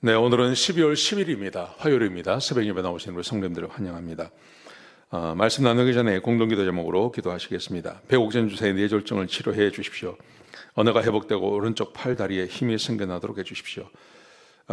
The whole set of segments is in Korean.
네, 오늘은 12월 10일입니다. 화요일입니다. 새벽 예배 나오시는 우리 성도님들을 환영합니다. 말씀 나누기 전에 공동기도 제목으로 기도하시겠습니다. 배옥전 주사의 뇌졸중을 치료해 주십시오. 언어가 회복되고 오른쪽 팔 다리에 힘이 생겨나도록 해주십시오.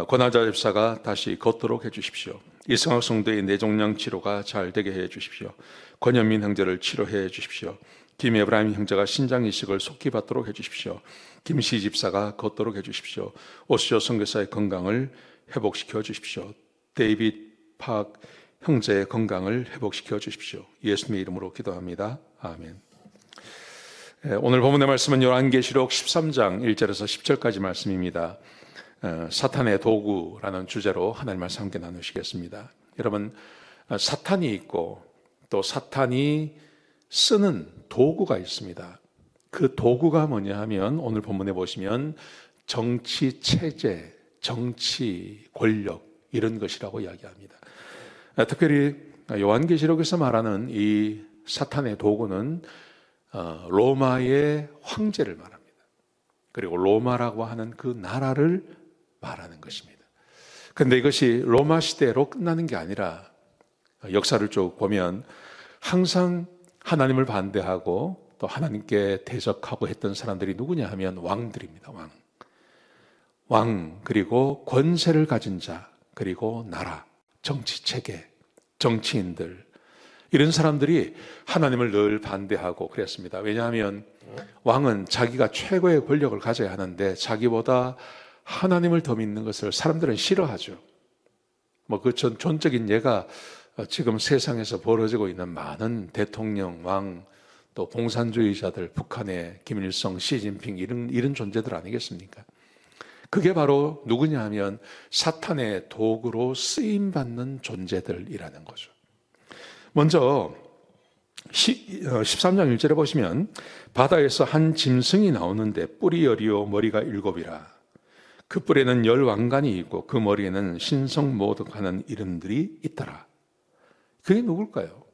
권하자 집사가 다시 걷도록 해주십시오. 이승학 성도의 뇌종양 치료가 잘 되게 해주십시오. 권현민 형제를 치료해 주십시오. 김에브라임 형제가 신장 이식을 속히 받도록 해주십시오. 김시 집사가 걷도록 해주십시오. 오시오 선교사의 건강을 회복시켜 주십시오. 데이빗 팍 형제의 건강을 회복시켜 주십시오. 예수님의 이름으로 기도합니다. 아멘. 오늘 본문의 말씀은 요한계시록 13장 1절에서 10절까지 말씀입니다. 사탄의 도구라는 주제로 하나님 말씀 함께 나누시겠습니다. 여러분, 사탄이 있고 또 사탄이 쓰는 도구가 있습니다. 그 도구가 뭐냐 하면 오늘 본문에 보시면 정치 체제, 정치 권력 이런 것이라고 이야기합니다. 특별히 요한계시록에서 말하는 이 사탄의 도구는 로마의 황제를 말합니다. 그리고 로마라고 하는 그 나라를 말하는 것입니다. 그런데 이것이 로마 시대로 끝나는 게 아니라 역사를 쭉 보면 항상 하나님을 반대하고 또 하나님께 대적하고 했던 사람들이 누구냐 하면 왕들입니다. 왕 그리고 권세를 가진 자, 그리고 나라, 정치체계, 정치인들, 이런 사람들이 하나님을 늘 반대하고 그랬습니다. 왜냐하면 왕은 자기가 최고의 권력을 가져야 하는데 자기보다 하나님을 더 믿는 것을 사람들은 싫어하죠. 그 전적인 예가 지금 세상에서 벌어지고 있는 많은 대통령, 왕, 또 공산주의자들, 북한의 김일성, 시진핑 이런 존재들 아니겠습니까? 그게 바로 누구냐 하면 사탄의 도구로 쓰임받는 존재들이라는 거죠. 먼저 13장 1절에 보시면 바다에서 한 짐승이 나오는데 뿔이 10이요 머리가 7이라. 그 뿔에는 10왕관이 있고 그 머리에는 신성모독하는 이름들이 있더라. 그게 누굴까요?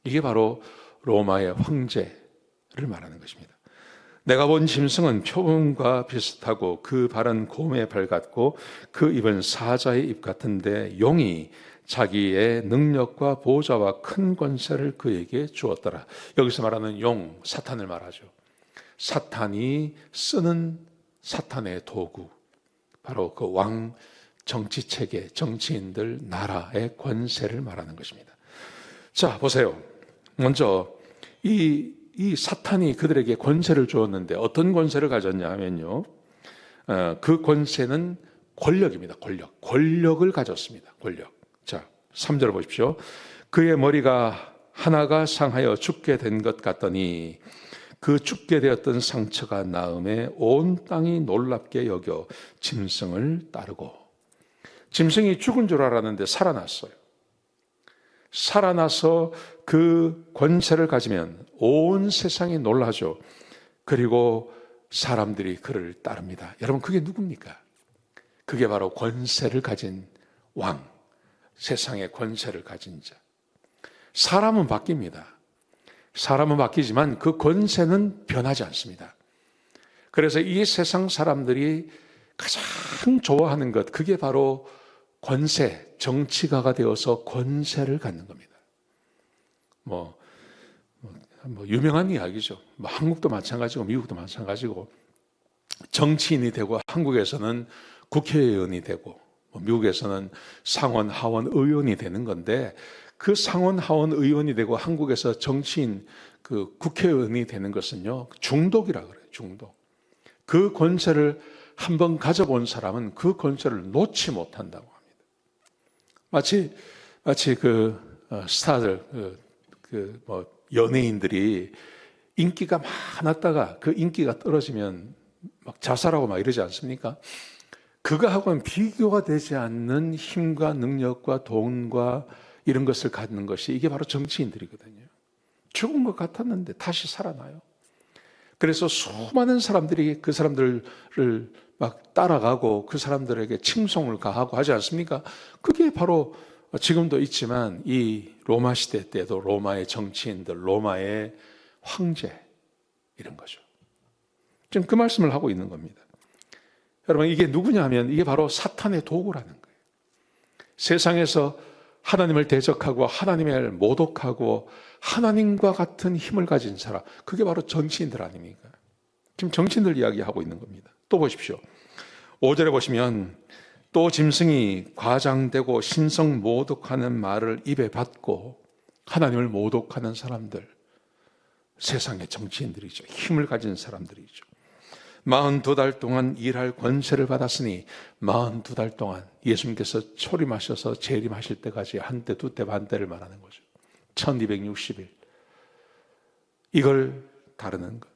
이게 바로 로마의 황제를 말하는 것입니다. 내가 본 짐승은 표범과 비슷하고 그 발은 곰의 발 같고 그 입은 사자의 입 같은데 용이 자기의 능력과 보좌와 큰 권세를 그에게 주었더라. 여기서 말하는 용, 사탄을 말하죠. 사탄이 쓰는 사탄의 도구, 바로 그 왕, 정치체계, 정치인들, 나라의 권세를 말하는 것입니다. 자, 보세요. 먼저 이 사탄이 그들에게 권세를 주었는데 어떤 권세를 가졌냐 하면요, 그 권세는 권력입니다. 권력을 가졌습니다. 권력. 자, 3절 보십시오. 그의 머리가 하나가 상하여 죽게 된 것 같더니 그 죽게 되었던 상처가 나음에 온 땅이 놀랍게 여겨 짐승을 따르고. 짐승이 죽은 줄 알았는데 살아났어요. 살아나서 그 권세를 가지면 온 세상이 놀라죠. 그리고 사람들이 그를 따릅니다. 여러분, 그게 누굽니까? 그게 바로 권세를 가진 왕, 세상의 권세를 가진 자. 사람은 바뀝니다. 사람은 바뀌지만 그 권세는 변하지 않습니다. 그래서 이 세상 사람들이 가장 좋아하는 것, 그게 바로 권세, 정치가가 되어서 권세를 갖는 겁니다. 유명한 이야기죠. 한국도 마찬가지고 미국도 마찬가지고 정치인이 되고 한국에서는 국회의원이 되고 미국에서는 상원, 하원 의원이 되는 건데 그 상원, 하원 의원이 되고 한국에서 정치인, 그 국회의원이 되는 것은요, 중독이라 그래요. 중독. 그 권세를 한번 가져본 사람은 그 권세를 놓지 못한다고 합니다. 마치 스타들, 연예인들이 인기가 많았다가 그 인기가 떨어지면 막 자살하고 막 이러지 않습니까? 그거하고는 비교가 되지 않는 힘과 능력과 돈과 이런 것을 갖는 것이 이게 바로 정치인들이거든요. 죽은 것 같았는데 다시 살아나요. 그래서 수많은 사람들이 그 사람들을 막 따라가고 그 사람들에게 칭송을 가하고 하지 않습니까? 그게 바로 지금도 있지만 이 로마 시대 때도 로마의 정치인들, 로마의 황제 이런 거죠. 지금 그 말씀을 하고 있는 겁니다. 여러분, 이게 누구냐 하면 이게 바로 사탄의 도구라는 거예요. 세상에서 하나님을 대적하고 하나님을 모독하고 하나님과 같은 힘을 가진 사람, 그게 바로 정치인들 아닙니까? 지금 정치인들 이야기하고 있는 겁니다. 또 보십시오. 5절에 보시면 또 짐승이 과장되고 신성 모독하는 말을 입에 받고 하나님을 모독하는 사람들, 세상의 정치인들이죠. 힘을 가진 사람들이죠. 42달 동안 일할 권세를 받았으니 42달 동안 예수님께서 초림하셔서 재림하실 때까지 한 때, 두 때, 반 때를 말하는 거죠. 1260일. 이걸 다루는 것.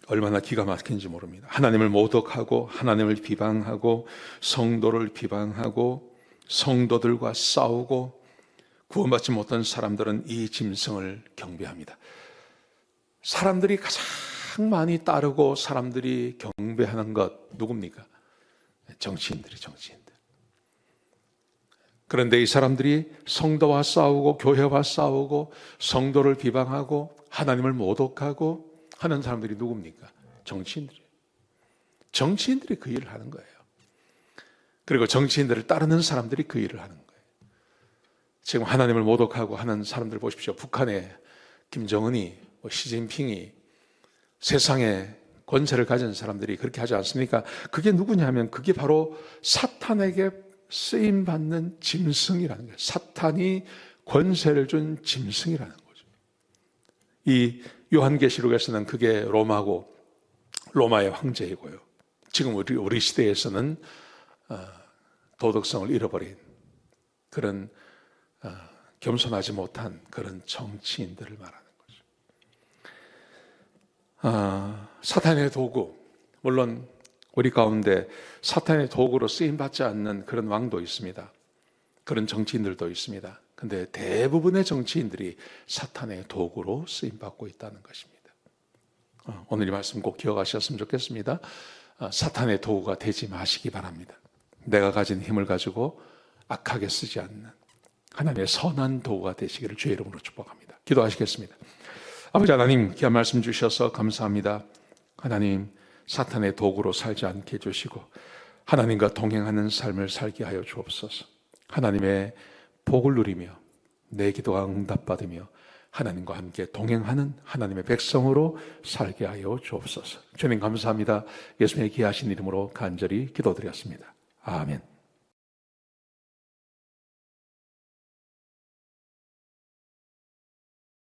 얼마나 기가 막힌지 모릅니다. 하나님을 모독하고 하나님을 비방하고 성도를 비방하고 성도들과 싸우고 구원받지 못한 사람들은 이 짐승을 경배합니다. 사람들이 가장 많이 따르고 사람들이 경배하는 것 누굽니까? 정치인들이, 정치인들. 그런데 이 사람들이 성도와 싸우고 교회와 싸우고 성도를 비방하고 하나님을 모독하고 하는 사람들이 누굽니까? 정치인들이에요. 정치인들이 그 일을 하는 거예요. 그리고 정치인들을 따르는 사람들이 그 일을 하는 거예요. 지금 하나님을 모독하고 하는 사람들 보십시오. 북한의 김정은이, 시진핑이, 세상에 권세를 가진 사람들이 그렇게 하지 않습니까? 그게 누구냐 하면 그게 바로 사탄에게 쓰임받는 짐승이라는 거예요. 사탄이 권세를 준 짐승이라는 거죠. 이 요한계시록에서는 그게 로마고 로마의 황제이고요. 지금 우리 시대에서는 도덕성을 잃어버린 그런 겸손하지 못한 그런 정치인들을 말하는 거죠. 사탄의 도구, 물론 우리 가운데 사탄의 도구로 쓰임받지 않는 그런 왕도 있습니다. 그런 정치인들도 있습니다. 근데 대부분의 정치인들이 사탄의 도구로 쓰임받고 있다는 것입니다. 오늘 이 말씀 꼭 기억하셨으면 좋겠습니다. 사탄의 도구가 되지 마시기 바랍니다. 내가 가진 힘을 가지고 악하게 쓰지 않는 하나님의 선한 도구가 되시기를 주의 이름으로 축복합니다. 기도하시겠습니다. 아버지 하나님, 귀한 말씀 주셔서 감사합니다. 하나님, 사탄의 도구로 살지 않게 해주시고 하나님과 동행하는 삶을 살게 하여 주옵소서. 하나님의 복을 누리며 내 기도가 응답받으며 하나님과 함께 동행하는 하나님의 백성으로 살게 하여 주옵소서. 주님 감사합니다. 예수님의 귀하신 이름으로 간절히 기도드렸습니다. 아멘.